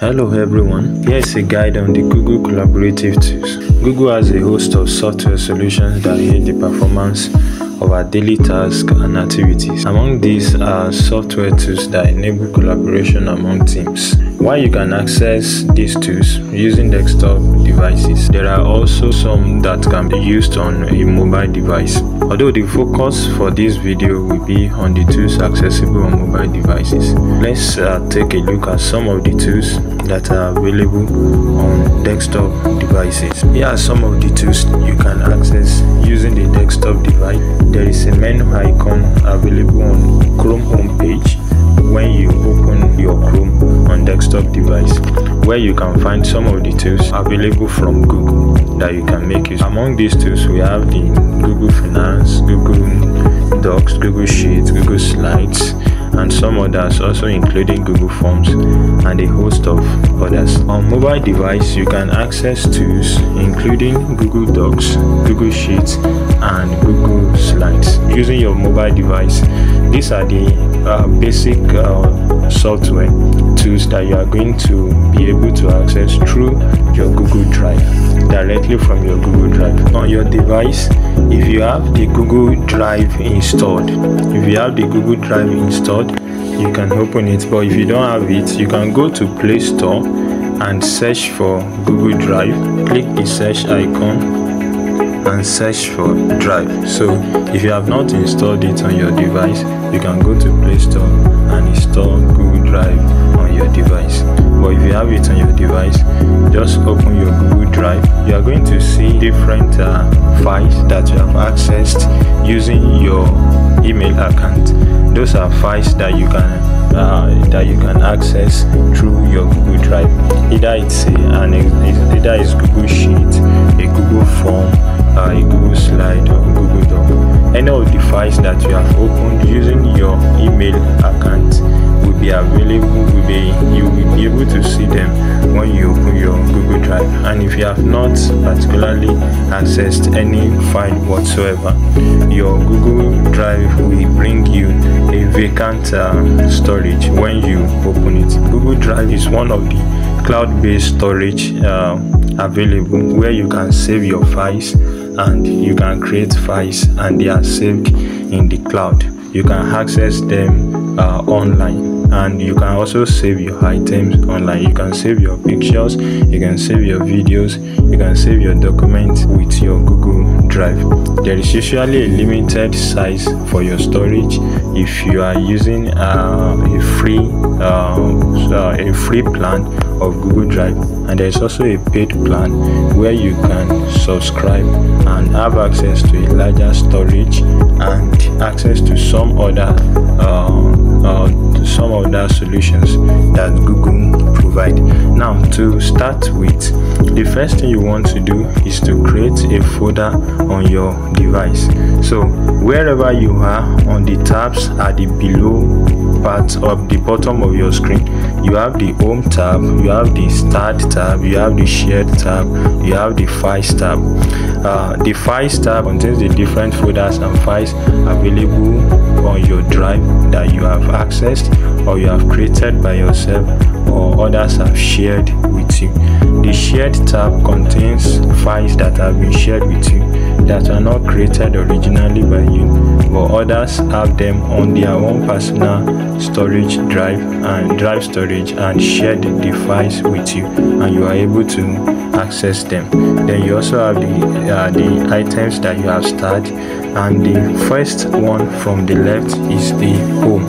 Hello everyone, here is a guide on the Google Collaborative Tools. Google has a host of software solutions that aid the performance of our daily tasks and activities. Among these are software tools that enable collaboration among teams. While you can access these tools using desktop devices, there are also some that can be used on a mobile device. Although the focus for this video will be on the tools accessible on mobile devices, let's take a look at some of the tools that are available on desktop devices. Here are some of the tools you can access using the desktop device. There is a menu icon available on Chrome homepage when you open your Chrome on desktop device, where you can find some of the tools available from Google that you can make use. Among these tools, we have the Google Finance, Google Docs, Google Sheets, Google Slides, and some others, also including Google Forms and a host of others. On mobile device, you can access tools including Google Docs, Google Sheets, and Google Slides using your mobile device. These are the basic software tools that you are going to be able to access through your Google Drive, directly from your Google Drive. On your device, if you have the Google Drive installed, you can open it. But if you don't have it, you can go to Play Store and search for Google Drive. Click the search icon and search for Drive. So if you have not installed it on your device, you can go to Play Store and install Google Drive on your device. But if you have it on your device, just open your Google Drive. You are going to see different files that you have accessed using your email account. Those are files that you can access through your Google Drive. Either it's Google Sheet, a Google Form, a Google Slide, or Google Doc. Any of the files that you have opened using your email account will be available. You will be able to see them when you open your Google Drive. And if you have not particularly accessed any file whatsoever, your Google Drive will bring you a vacant storage when you open it. Google Drive is one of the cloud-based storage available, where you can save your files and you can create files and they are saved in the cloud. You can access them online, and you can also save your items online. You can save your pictures, you can save your videos, you can save your documents with your Google Drive. There is usually a limited size for your storage if you are using a free plan of Google Drive, and there is also a paid plan where you can subscribe and have access to a larger storage and access to some other solutions that Google provide. Now, to start with, the first thing you want to do is to create a folder on your device. So wherever you are on the tabs at the below part of the bottom of your screen, you have the Home tab, you have the Start tab, you have the Shared tab, you have the Files tab. The Files tab contains the different folders and files available on your drive that you have accessed or you have created by yourself or others have shared with you. The Shared tab contains files that have been shared with you that are not created originally by you, but others have them on their own personal storage drive storage and shared the files with you, and you are able to access them. Then you also have the items that you have stored, and the first one from the left is the Home.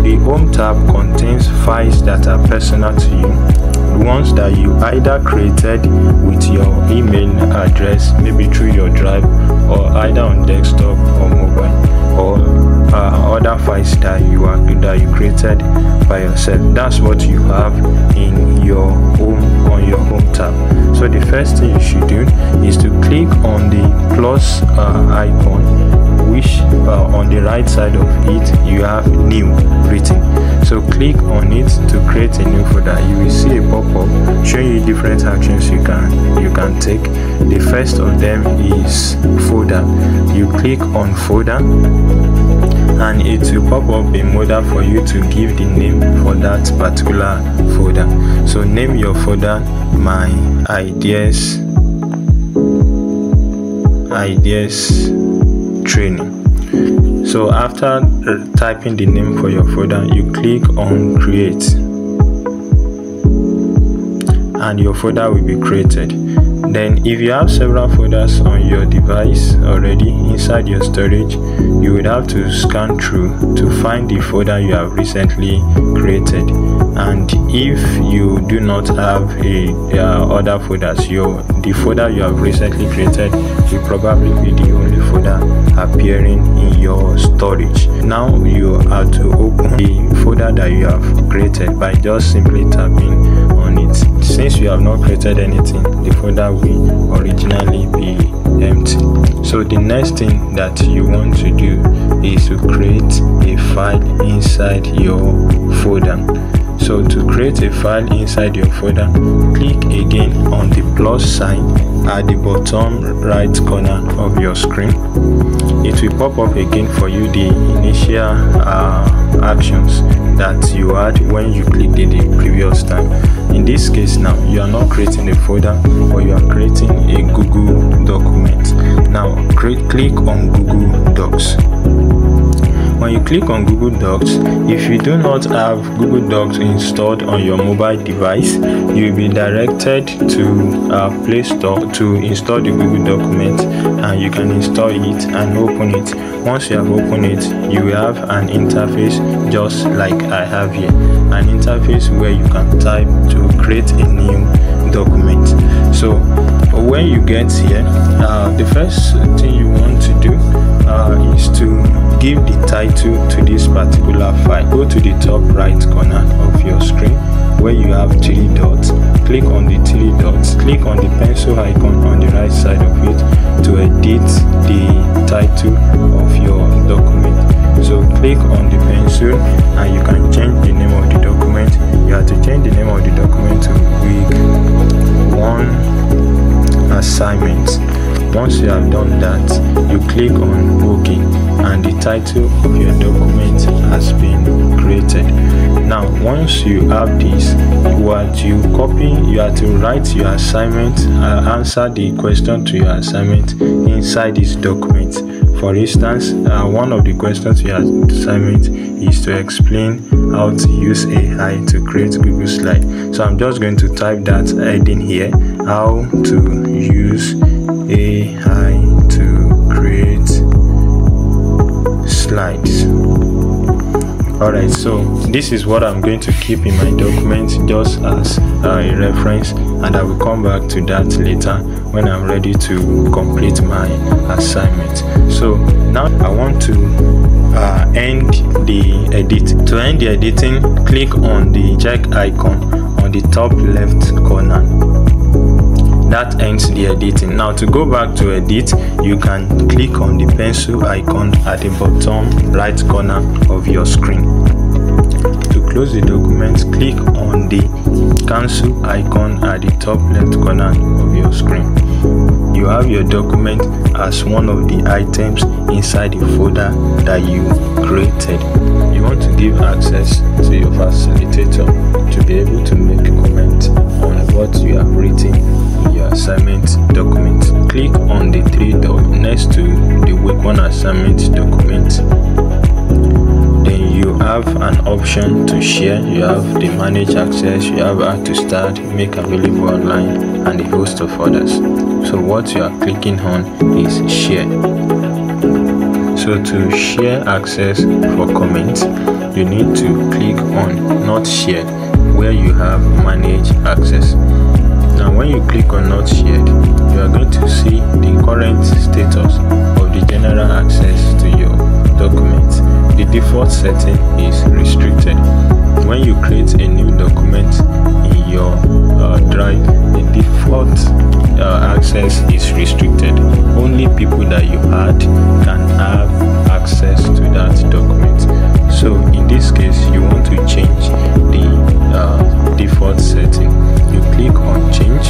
The Home tab contains files that are personal to you, the ones that you either created with your email address, maybe through your drive, or either on desktop or mobile, or other files that you created by yourself. That's what you have in your Home, on your Home tab. So the first thing you should do is to click on the plus icon, which on the right side of it you have New written. So click on it to create a new folder. You will see a pop-up showing you different actions you can take. The first of them is folder. You click on folder. and it will pop up a modal for you to give the name for that particular folder. So name your folder My Ideas Training. So after typing the name for your folder, you click on create and your folder will be created. Then if you have several folders on your device already inside your storage, you would have to scan through to find the folder you have recently created. And if you do not have other folders, the folder you have recently created will probably be the only folder appearing in your storage. Now you have to open the folder that you have created by just simply tapping on it. Since you have not created anything, the folder will originally be empty. So the next thing that you want to do is to create a file inside your folder. So to create a file inside your folder, click again on the plus sign at the bottom right corner of your screen. It will pop up again for you the initial actions that you had when you clicked it the previous time. In this case now, you are not creating a folder, but you are creating a Google document. Now click on Google Docs. When you click on Google Docs, if you do not have Google Docs installed on your mobile device, you will be directed to Play Store to install the Google document, and you can install it and open it. Once you have opened it, you will have an interface just like I have here, an interface where you can type to create a new document. So when you get here, the first thing you want to do is to give the title to this particular file. Go to the top right corner of your screen where you have 3 dots. Click on the 3 dots. Click on the pencil icon on the right side of it to edit the title of your document. So click on the pencil and you can change the name of the document. You have to change the name of the document to Week 1 Assignment. Once you have done that, you click on OK and the title of your document has been created. Now once you have this, you are to write your assignment, answer the question to your assignment inside this document. For instance, one of the questions to your assignment is to explain how to use AI to create Google Slides. So I'm just going to type that heading here, how to use AI to create slides. Alright, so this is what I'm going to keep in my document just as a reference, and I will come back to that later when I'm ready to complete my assignment. So now I want to end the edit. To end the editing, click on the check icon on the top left corner. That ends the editing. Now to go back to edit, you can click on the pencil icon at the bottom right corner of your screen. To close the document, click on the cancel icon at the top left corner of your screen. You have your document as one of the items inside the folder that you created. You want to give access to your facilitator to be able to make a comment on what you have written in your assignment document. Click on the 3 dots next to the Week 1 assignment document. Then you have an option to share. You have the manage access, you have how to start, make available online, and a host of others. So what you are clicking on is share. So to share access for comments, you need to click on not shared where you have manage access. Now when you click on not shared, you are going to see the current status of the general access to your document. The default setting is restricted. When you create a new document in your drive, the default access is restricted. Only people that you add can have access to that document. So in this case, you want to change the default setting. You click on change,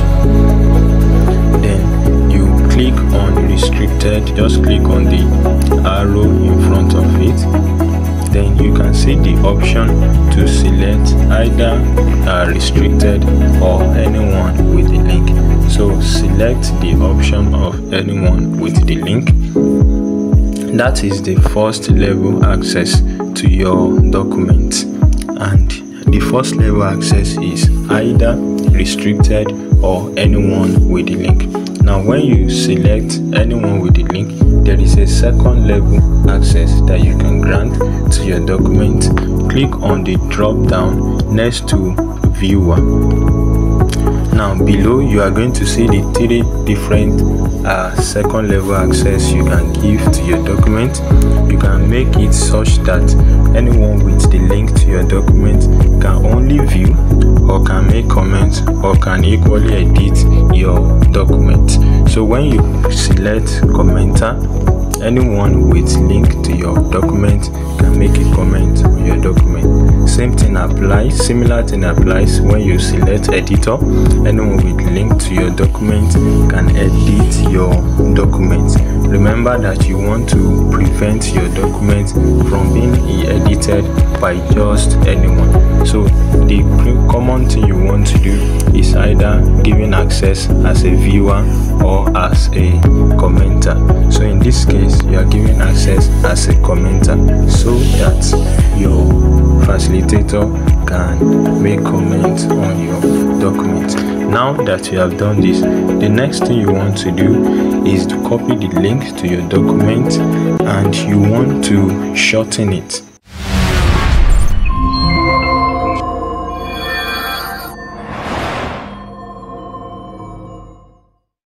then you click on restricted. Just click on on the arrow in front of it. Then you can see the option to select either restricted or anyone with the link. So select the option of anyone with the link. That is the first level access to your document, and the first level access is either restricted or anyone with the link. Now when you select anyone with the link, there is a second level access that you can grant to your document. Click on the drop down next to viewer. Now below you are going to see the three different second level access you can give to your document. You can make it such that anyone with the link to your document can only view, or can make comments, or can equally edit your document. So when you select commenter, anyone with link to your document can make a comment on your document. Same thing applies, similar thing applies when you select editor. Anyone with link to your document can edit your document. Remember that you want to prevent your document from being edited by just anyone. So the common thing you want to do is either giving access as a viewer or as a commenter. So in this case, you are giving access as a commenter so that your facilitator can make comments on your document. Now that you have done this, the next thing you want to do is to copy the link to your document, and you want to shorten it.